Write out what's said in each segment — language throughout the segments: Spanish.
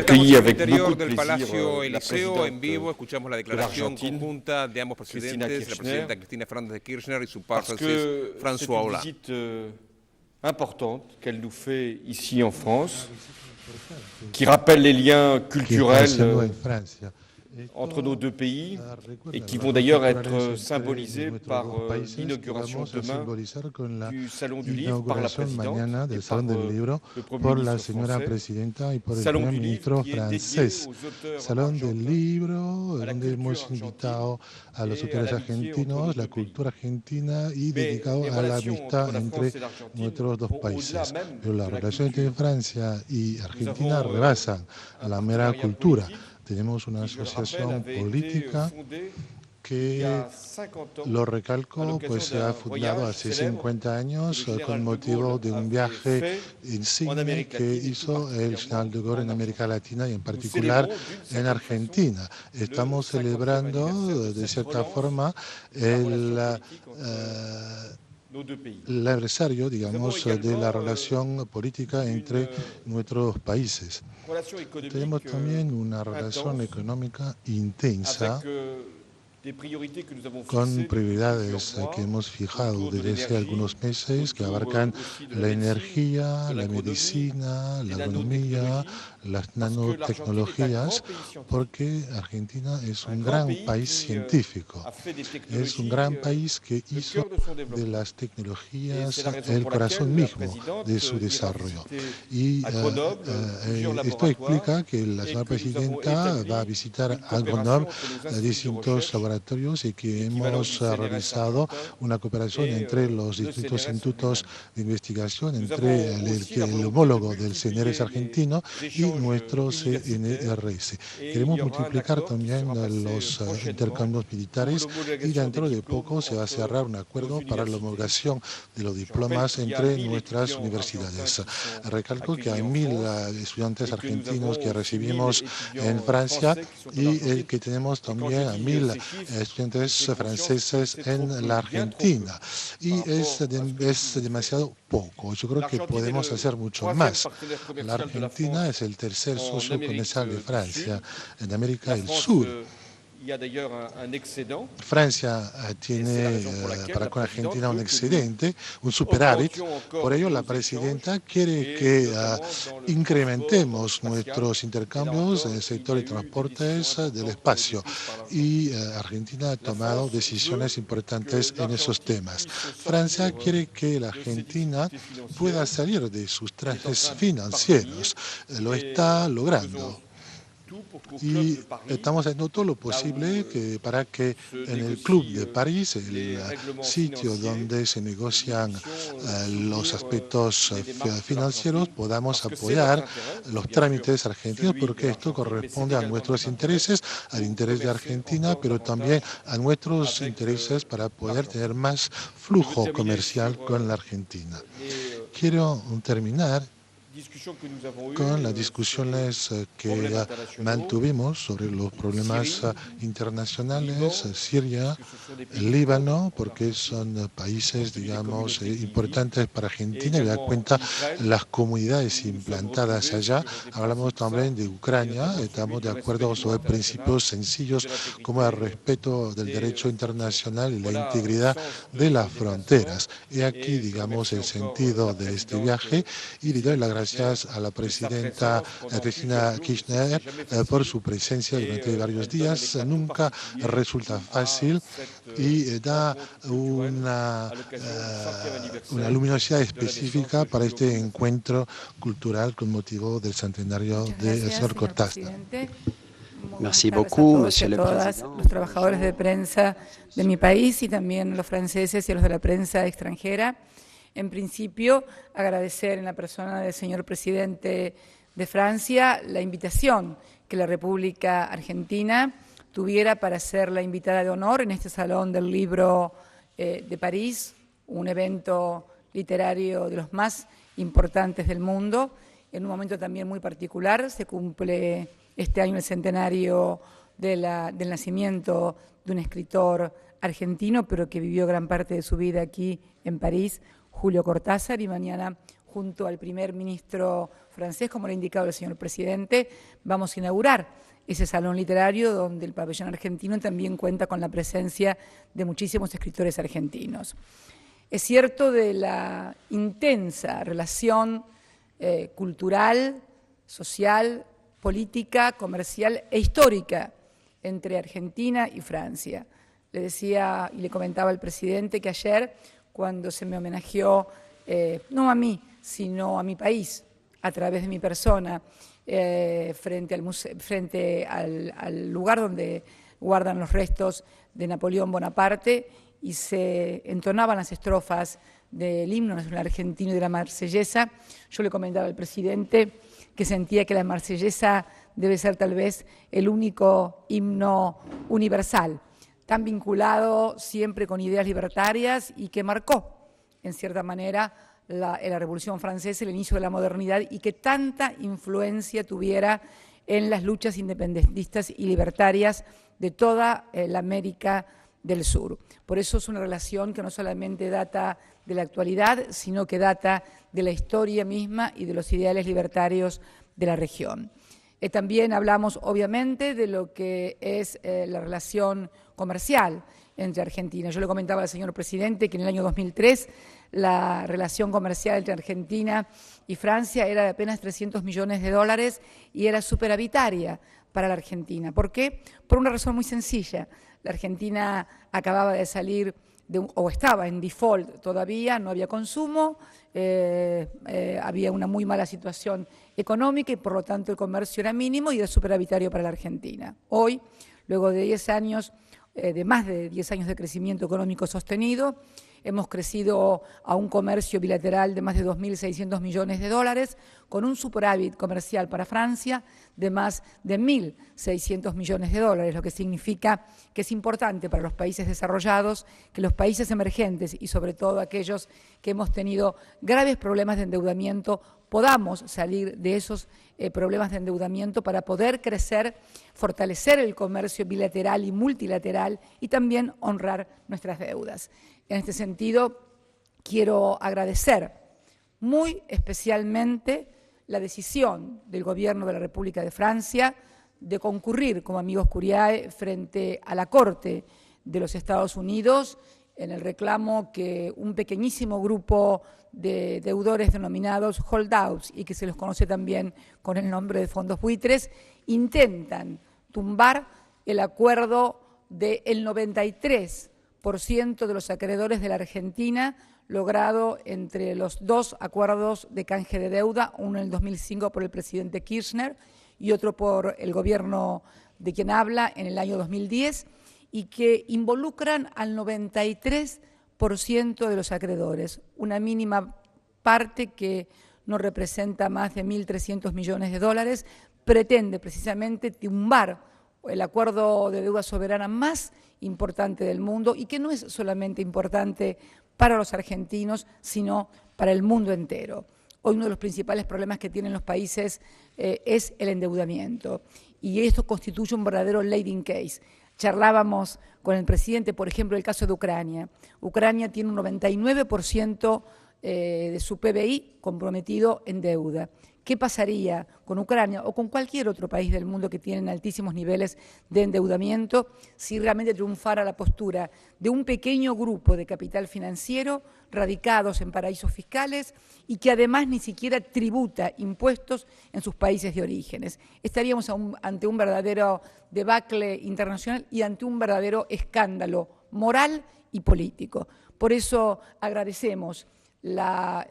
accueilli avec beaucoup Interior de del plaisir Palacio la Eliseo en présidente vivo, escuchamos la declaración l'Argentine, conjunta de ambos Cristina presidentes, la Kirchner, presidenta Cristina Fernández de Kirchner y su par parce francés que c'est François une Hollande. visite importante qu'elle nous fait ici en France, qui rappelle les liens culturels entre nos deux pays et qui vont d'ailleurs être symbolisés par l'inauguration demain du Salon du Livre par la présidente et par le Premier ministre français. Salon du Livre qui est dédié aux auteurs Salón del argentins, Libro, à la donde culture hemos argentine invitado a los et à autores l'amitié entre nos argentinos, la deux pays. cultura argentina y Mais dedicado les a la relations amistad entre la entre France et l'Argentine nuestros dos vont au-delà países. même Pero la de la relación entre culture. Francia y Argentina avons, rebasan un la mera partenariat cultura. politique Tenemos una qui, je le rappelle, asociación avait été política fondée il y que, a 50 ans lo à recalco, l'occasion pues se ha d'un fundado voyage hace célèbre 50 años que le con général de motivo Gaulle de un avait viaje fait en insigne Amérique que latine et hizo tout el general de Gaulle en particulièrement América Latina y en Nous particular célébrons d'une en certaine Argentina. façon Estamos le 50e anniversaire celebrando de cette cierta relance forma de la relation el politique entre nos deux pays. el aniversario, digamos, Nous avons de la également, relación política entre nuestros países. relation économique Tenemos también una relación intense económica intensa avec des priorités que nous avons con fixées depuis prioridades plusieurs mois que hemos fijado autour de desde hace l'énergie, algunos meses, que autour, abarcan aussi de la la médecine, energía, de la l'agronomie, medicina, des la agronomía, nanotechnologies, las parce que l'Argentine est un nanotecnologías, grand pays scientifique. porque Argentina es Un un grand gran pays país qui, científico. a fait des Es un technologies gran país que le hizo cœur de son de développement. las Et tecnologías c'est la raison el pour corazón laquelle la mismo présidente de su ira desarrollo. visiter Y à Grenoble plusieurs esto laboratoires explica que la et señora que nous avons presidenta établi va a visitar une a coopération Grenoble entre nos instituts de distintos recherche, laboratorios y que l'équivalent du hemos CNRS realizado argentin una cooperación et entre los le distintos CNRS institutos lui-même. de investigación, Nous entre avons aussi la el volonté homólogo de del CNRS multiplier argentino les y échanges nuestro universitaires. CNRS. Et il Queremos y aura un multiplicar accord qui también sera passé los prochainement intercambios pour militares y l'homologation dentro des de diplômes poco se va a entre cerrar un nos acuerdo para la universités. homologación de los Je rappelle diplomas qu'il y a entre 1000 nuestras étudiants universidades. argentins qui sont Recalco que hay accueillis en 1000 France estudiantes et que nous argentinos avons que 6000 recibimos étudiants en Francia français qui sont en y Argentine. que tenemos Et quand también je a dis 1000 ces chiffres, estudiantes j'ai conscience que franceses c'est trop en peu, la bien trop peu Argentina. Y par rapport es à ce que nous faisons. demasiado poco. Yo creo que L'Argentine est podemos le hacer mucho troisième más. partenaire La commercial de la Argentina France es el tercer en socio Amérique comercial de du Francia Sud. en América La del France, Sur. il y a d'ailleurs un excédent. Francia Et c'est la tiene raison pour laquelle para la con présidente Argentina un veut que excedente, un superávit. augmentions encore Por ello, la nos presidenta échanges, quiere et que notamment dans le incrementemos transport nuestros spatial. intercambios Et en là el encore, sector il y de a eu des transportes décisions del importantes espacio. de prises par l'Argentine. Y Argentina ha tomado France decisiones veut importantes que en esos l'Argentine temas. puisse sortir Francia quiere que la de ses Argentina difficultés pueda financières. salir de sus trajes train de financieros. Lo Et está nous logrando. faisons tout pour qu'au Club Y de Paris, estamos haciendo todo lo posible para que en el Club de París, el sitio donde se negocian los aspectos financieros, podamos apoyar los trámites argentinos, porque esto corresponde a nuestros intereses, al interés de Argentina, pero también a nuestros intereses para poder tener más flujo comercial con la Argentina. Quiero terminar con las discusiones que mantuvimos sobre los problemas internacionales, Siria, Líbano, porque son países, digamos, importantes para Argentina y da cuenta las comunidades implantadas allá. Hablamos también de Ucrania, estamos de acuerdo sobre principios sencillos como el respeto del derecho internacional y la integridad de las fronteras. Y aquí, digamos, el sentido de este viaje, y le doy las gracias a la presidenta Cristina Kirchner por su presencia durante varios días. Nunca resulta fácil y da una luminosidad específica para este encuentro cultural con motivo del centenario del señor Cortázar. Merci beaucoup, Monsieur le Président. Los trabajadores de prensa de mi país y también los franceses y los de la prensa extranjera. En principio, agradecer en la persona del señor presidente de Francia la invitación que la República Argentina tuviera para ser la invitada de honor en este Salón del Libro de París, un evento literario de los más importantes del mundo, en un momento también muy particular. Se cumple este año el centenario del nacimiento de un escritor argentino, pero que vivió gran parte de su vida aquí en París, Julio Cortázar, y mañana junto al primer ministro francés, como le ha indicado el señor presidente, vamos a inaugurar ese salón literario donde el pabellón argentino también cuenta con la presencia de muchísimos escritores argentinos. Es cierto de la intensa relación cultural, social, política, comercial e histórica entre Argentina y Francia. Le decía y le comentaba al presidente que ayer, cuando se me homenajeó, no a mí, sino a mi país, a través de mi persona, frente al lugar donde guardan los restos de Napoleón Bonaparte, y se entonaban las estrofas del himno nacional argentino y de la Marsellesa, yo le comentaba al presidente que sentía que la Marsellesa debe ser tal vez el único himno universal, tan vinculado siempre con ideas libertarias y que marcó, en cierta manera, la Revolución Francesa, el inicio de la modernidad, y que tanta influencia tuviera en las luchas independentistas y libertarias de toda la América del Sur. Por eso es una relación que no solamente data de la actualidad, sino que data de la historia misma y de los ideales libertarios de la región. También hablamos, obviamente, de lo que es la relación comercial entre Argentina. Yo le comentaba al señor presidente que en el año 2003 la relación comercial entre Argentina y Francia era de apenas 300 millones de dólares y era superavitaria para la Argentina. ¿Por qué? Por una razón muy sencilla. La Argentina acababa de salir o estaba en default todavía, no había consumo, había una muy mala situación económica y por lo tanto el comercio era mínimo y era superavitario para la Argentina. Hoy, luego de 10 años, de más de 10 años de crecimiento económico sostenido, hemos crecido a un comercio bilateral de más de 2.600 millones de dólares, con un superávit comercial para Francia de más de 1.600 millones de dólares, lo que significa que es importante para los países desarrollados que los países emergentes y sobre todo aquellos que hemos tenido graves problemas de endeudamiento podamos salir de esos problemas de endeudamiento para poder crecer, fortalecer el comercio bilateral y multilateral y también honrar nuestras deudas. En este sentido, quiero agradecer muy especialmente la decisión del Gobierno de la República de Francia de concurrir como amigos Curiae frente a la Corte de los Estados Unidos en el reclamo que un pequeñísimo grupo de deudores denominados holdouts y que se los conoce también con el nombre de fondos buitres, intentan tumbar el acuerdo del 93% de los acreedores de la Argentina logrado entre los dos acuerdos de canje de deuda, uno en el 2005 por el presidente Kirchner y otro por el gobierno de quien habla en el año 2010, y que involucran al 93% de los acreedores, una mínima parte que no representa más de 1.300 millones de dólares, pretende precisamente tumbar el acuerdo de deuda soberana más importante del mundo y que no es solamente importante para los argentinos, sino para el mundo entero. Hoy uno de los principales problemas que tienen los países es el endeudamiento y esto constituye un verdadero leading case. Charlábamos con el presidente, por ejemplo, el caso de Ucrania. Ucrania tiene un 99% de su PBI comprometido en deuda. ¿Qué pasaría con Ucrania o con cualquier otro país del mundo que tienen altísimos niveles de endeudamiento si realmente triunfara la postura de un pequeño grupo de capital financiero radicados en paraísos fiscales y que además ni siquiera tributa impuestos en sus países de orígenes? Estaríamos ante un verdadero debacle internacional y ante un verdadero escándalo moral y político. Por eso agradecemos la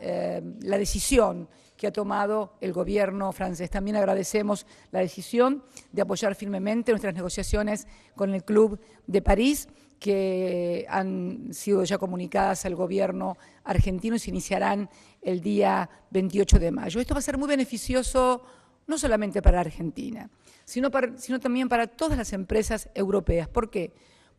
decisión que ha tomado el gobierno francés. También agradecemos la decisión de apoyar firmemente nuestras negociaciones con el Club de París, que han sido ya comunicadas al gobierno argentino y se iniciarán el día 28 de mayo. Esto va a ser muy beneficioso no solamente para Argentina, sino también para todas las empresas europeas. ¿Por qué?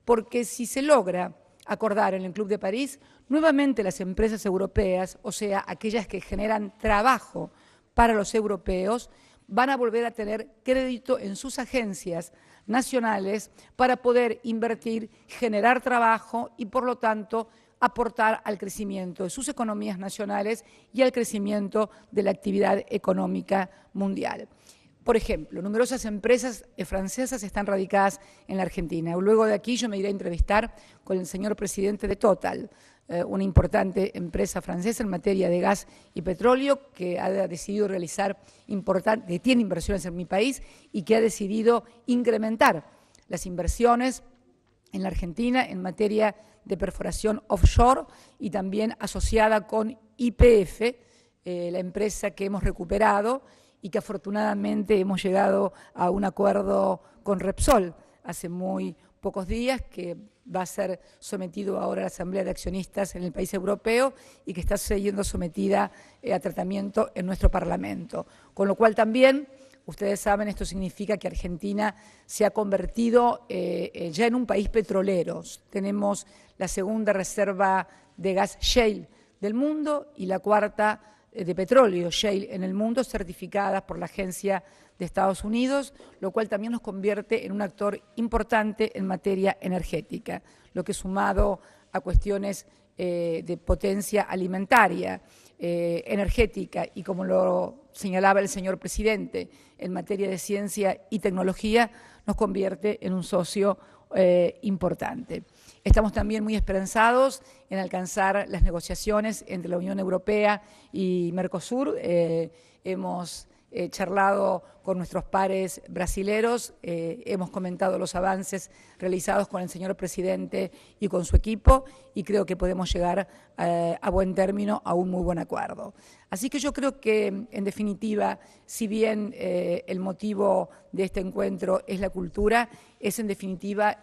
Porque si se logra acordar en el Club de París, nuevamente las empresas europeas, o sea, aquellas que generan trabajo para los europeos, van a volver a tener crédito en sus agencias nacionales para poder invertir, generar trabajo y, por lo tanto, aportar al crecimiento de sus economías nacionales y al crecimiento de la actividad económica mundial. Por ejemplo, numerosas empresas francesas están radicadas en la Argentina. Luego de aquí yo me iré a entrevistar con el señor presidente de Total, una importante empresa francesa en materia de gas y petróleo que ha decidido realizar que tiene inversiones en mi país y que ha decidido incrementar las inversiones en la Argentina en materia de perforación offshore y también asociada con YPF, la empresa que hemos recuperado y que afortunadamente hemos llegado a un acuerdo con Repsol hace muy pocos días, que va a ser sometido ahora a la Asamblea de Accionistas en el país europeo y que está siendo sometida a tratamiento en nuestro Parlamento. Con lo cual también, ustedes saben, esto significa que Argentina se ha convertido ya en un país petrolero. Tenemos la segunda reserva de gas shale del mundo y la cuarta de petróleo shale en el mundo, certificadas por la Agencia de Estados Unidos, lo cual también nos convierte en un actor importante en materia energética, lo que sumado a cuestiones de potencia alimentaria, energética y, como lo señalaba el señor presidente, en materia de ciencia y tecnología, nos convierte en un socio importante. Estamos también muy esperanzados en alcanzar las negociaciones entre la Unión Europea y Mercosur. Hemos charlado con nuestros pares brasileros, hemos comentado los avances realizados con el señor presidente y con su equipo y creo que podemos llegar a buen término, a un muy buen acuerdo. Así que yo creo que, en definitiva, si bien el motivo de este encuentro es la cultura, es en definitiva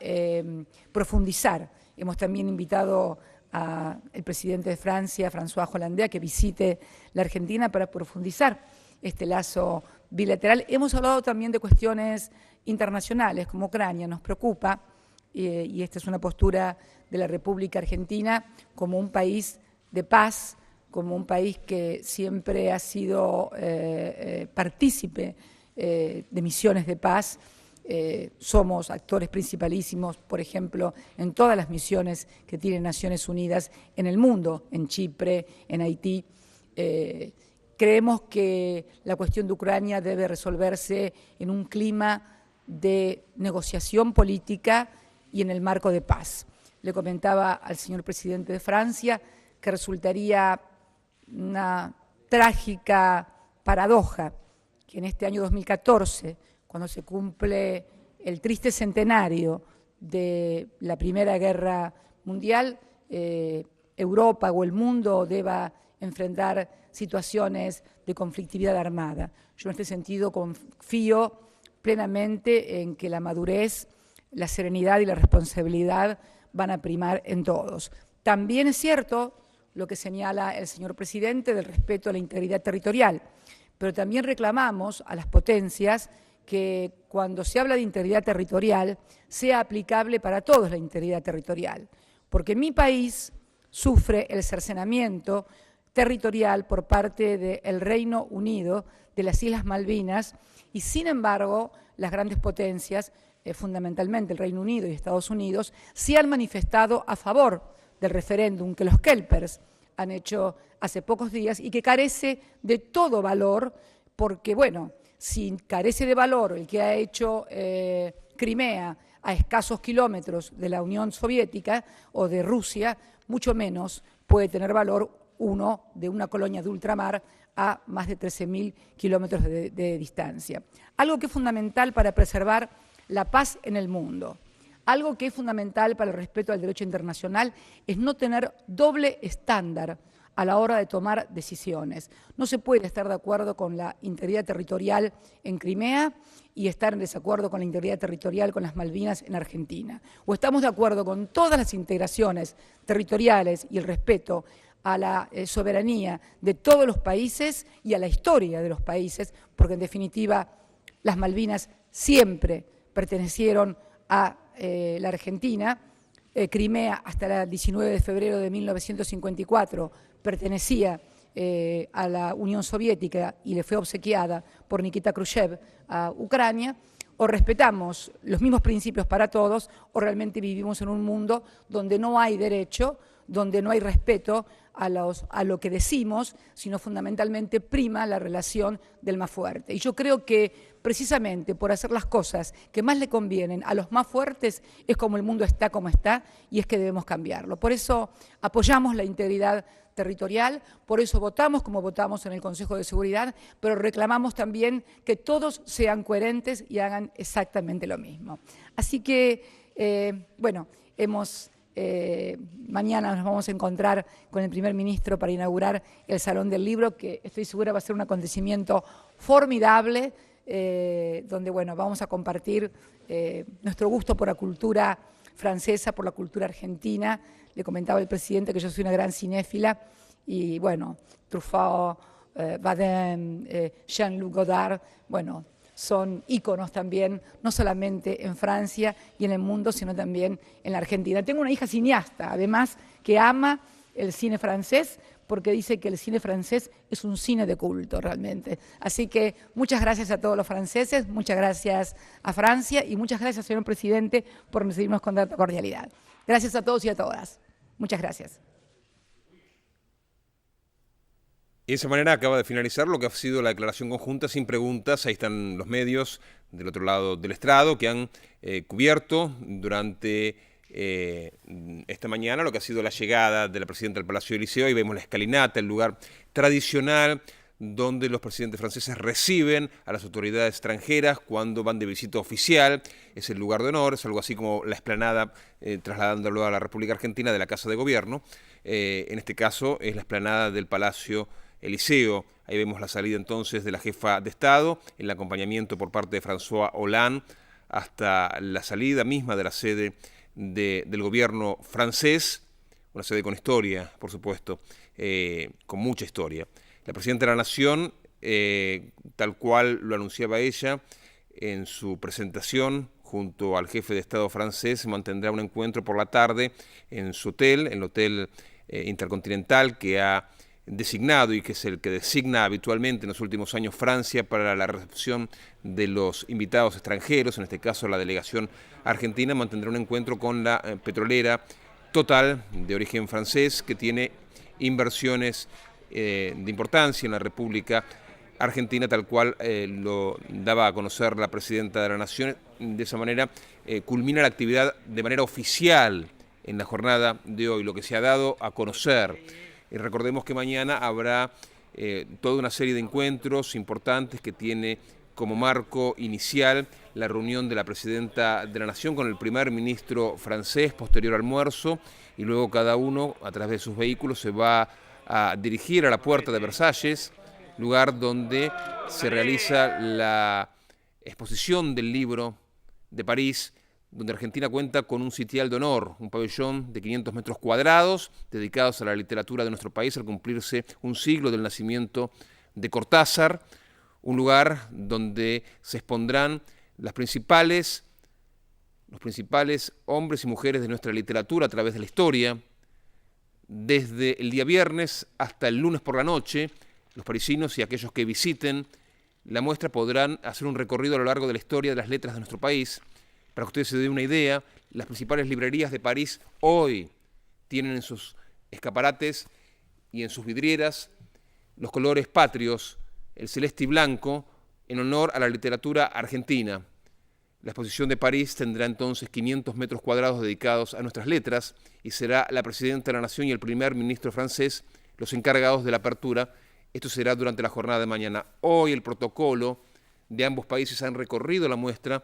profundizar. Hemos también invitado al presidente de Francia, François Hollande, a que visite la Argentina para profundizar este lazo bilateral. Hemos hablado también de cuestiones internacionales, como Ucrania nos preocupa, y esta es una postura de la República Argentina como un país de paz, como un país que siempre ha sido partícipe de misiones de paz. Somos actores principalísimos, por ejemplo, en todas las misiones que tiene Naciones Unidas en el mundo, en Chipre, en Haití. Creemos que la cuestión de Ucrania debe resolverse en un clima de negociación política y en el marco de paz. Le comentaba al señor presidente de Francia que resultaría una trágica paradoja que en este año 2014, cuando se cumple el triste centenario de la Primera Guerra Mundial, Europa o el mundo deba enfrentar situaciones de conflictividad armada. Yo en este sentido confío plenamente en que la madurez, la serenidad y la responsabilidad van a primar en todos. También es cierto lo que señala el señor presidente del respeto a la integridad territorial, pero también reclamamos a las potencias que cuando se habla de integridad territorial sea aplicable para todos la integridad territorial, porque mi país sufre el cercenamiento territorial por parte del Reino Unido, de las Islas Malvinas, y sin embargo las grandes potencias, fundamentalmente el Reino Unido y Estados Unidos, se han manifestado a favor del referéndum que los kelpers han hecho hace pocos días y que carece de todo valor, porque, bueno, si carece de valor el que ha hecho Crimea a escasos kilómetros de la Unión Soviética o de Rusia, mucho menos puede tener valor uno de una colonia de ultramar a más de 13.000 kilómetros de distancia. Algo que es fundamental para preservar la paz en el mundo, algo que es fundamental para el respeto al derecho internacional, es no tener doble estándar a la hora de tomar decisiones. No se puede estar de acuerdo con la integridad territorial en Crimea y estar en desacuerdo con la integridad territorial con las Malvinas en Argentina. O estamos de acuerdo con todas las integraciones territoriales y el respeto a la soberanía de todos los países y a la historia de los países, porque en definitiva las Malvinas siempre pertenecieron a la Argentina. Crimea hasta el 19 de febrero de 1954 pertenecía a la Unión Soviética y le fue obsequiada por Nikita Khrushchev a Ucrania. O respetamos los mismos principios para todos o realmente vivimos en un mundo donde no hay derecho, donde no hay respeto a lo que decimos, sino fundamentalmente prima la relación del más fuerte. Y yo creo que precisamente por hacer las cosas que más le convienen a los más fuertes es como el mundo está como está y es que debemos cambiarlo. Por eso apoyamos la integridad territorial, por eso votamos como votamos en el Consejo de Seguridad, pero reclamamos también que todos sean coherentes y hagan exactamente lo mismo. Así que, bueno, mañana nos vamos a encontrar con el primer ministro para inaugurar el Salón del Libro, que estoy segura va a ser un acontecimiento formidable, donde bueno, vamos a compartir nuestro gusto por la cultura francesa, por la cultura argentina. Le comentaba el presidente que yo soy una gran cinéfila y bueno, Truffaut, Badin, Jean-Luc Godard, bueno, son íconos también, no solamente en Francia y en el mundo, sino también en la Argentina. Tengo una hija cineasta, además, que ama el cine francés, porque dice que el cine francés es un cine de culto realmente. Así que muchas gracias a todos los franceses, muchas gracias a Francia y muchas gracias, señor presidente, por recibirnos con tanta cordialidad. Gracias a todos y a todas. Muchas gracias. Y de esa manera acaba de finalizar lo que ha sido la declaración conjunta sin preguntas. Ahí están los medios del otro lado del estrado que han cubierto durante esta mañana lo que ha sido la llegada de la presidenta del Palacio Eliseo. Ahí vemos la escalinata, el lugar tradicional donde los presidentes franceses reciben a las autoridades extranjeras cuando van de visita oficial. Es el lugar de honor, es algo así como la explanada, trasladándolo a la República Argentina, de la Casa de Gobierno. En este caso es la explanada del Palacio Eliseo. Ahí vemos la salida entonces de la jefa de Estado, el acompañamiento por parte de François Hollande hasta la salida misma de la sede del gobierno francés, una sede con historia, por supuesto, con mucha historia. La presidenta de la Nación, tal cual lo anunciaba ella en su presentación junto al jefe de Estado francés, mantendrá un encuentro por la tarde en su hotel, en el Hotel Intercontinental que ha designado y que es el que designa habitualmente en los últimos años Francia para la recepción de los invitados extranjeros, en este caso la delegación argentina. Mantendrá un encuentro con la petrolera Total, de origen francés, que tiene inversiones de importancia en la República Argentina, tal cual lo daba a conocer la presidenta de la Nación. De esa manera culmina la actividad de manera oficial en la jornada de hoy, lo que se ha dado a conocer. Recordemos que mañana habrá toda una serie de encuentros importantes que tiene como marco inicial la reunión de la presidenta de la Nación con el primer ministro francés, posterior almuerzo, y luego cada uno, a través de sus vehículos, se va a dirigir a la Puerta de Versalles, lugar donde se realiza la exposición del libro de París, donde Argentina cuenta con un sitial de honor, un pabellón de 500 metros cuadrados dedicados a la literatura de nuestro país al cumplirse un siglo del nacimiento de Cortázar, un lugar donde se expondrán los principales hombres y mujeres de nuestra literatura a través de la historia, desde el día viernes hasta el lunes por la noche. Los parisinos y aquellos que visiten la muestra podrán hacer un recorrido a lo largo de la historia de las letras de nuestro país. Para que ustedes se den una idea, las principales librerías de París hoy tienen en sus escaparates y en sus vidrieras los colores patrios, el celeste y blanco, en honor a la literatura argentina. La exposición de París tendrá entonces 500 metros cuadrados dedicados a nuestras letras y será la presidenta de la Nación y el primer ministro francés los encargados de la apertura. Esto será durante la jornada de mañana. Hoy el protocolo de ambos países han recorrido la muestra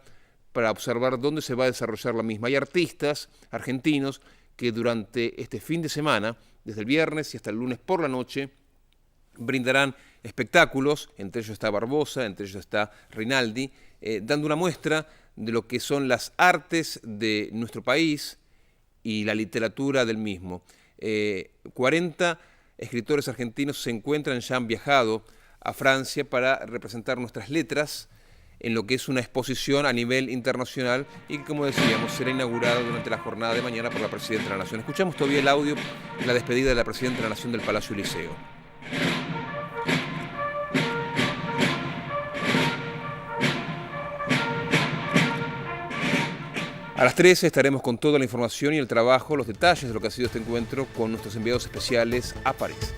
para observar dónde se va a desarrollar la misma. Hay artistas argentinos que durante este fin de semana, desde el viernes y hasta el lunes por la noche, brindarán espectáculos, entre ellos está Barbosa, entre ellos está Rinaldi, dando una muestra de lo que son las artes de nuestro país y la literatura del mismo. 40 escritores argentinos se encuentran, ya han viajado a Francia para representar nuestras letras en lo que es una exposición a nivel internacional y que, como decíamos, será inaugurada durante la jornada de mañana por la presidenta de la Nación. Escuchamos todavía el audio de la despedida de la presidenta de la Nación del Palacio Eliseo. A las 13 estaremos con toda la información y el trabajo, los detalles de lo que ha sido este encuentro con nuestros enviados especiales a París.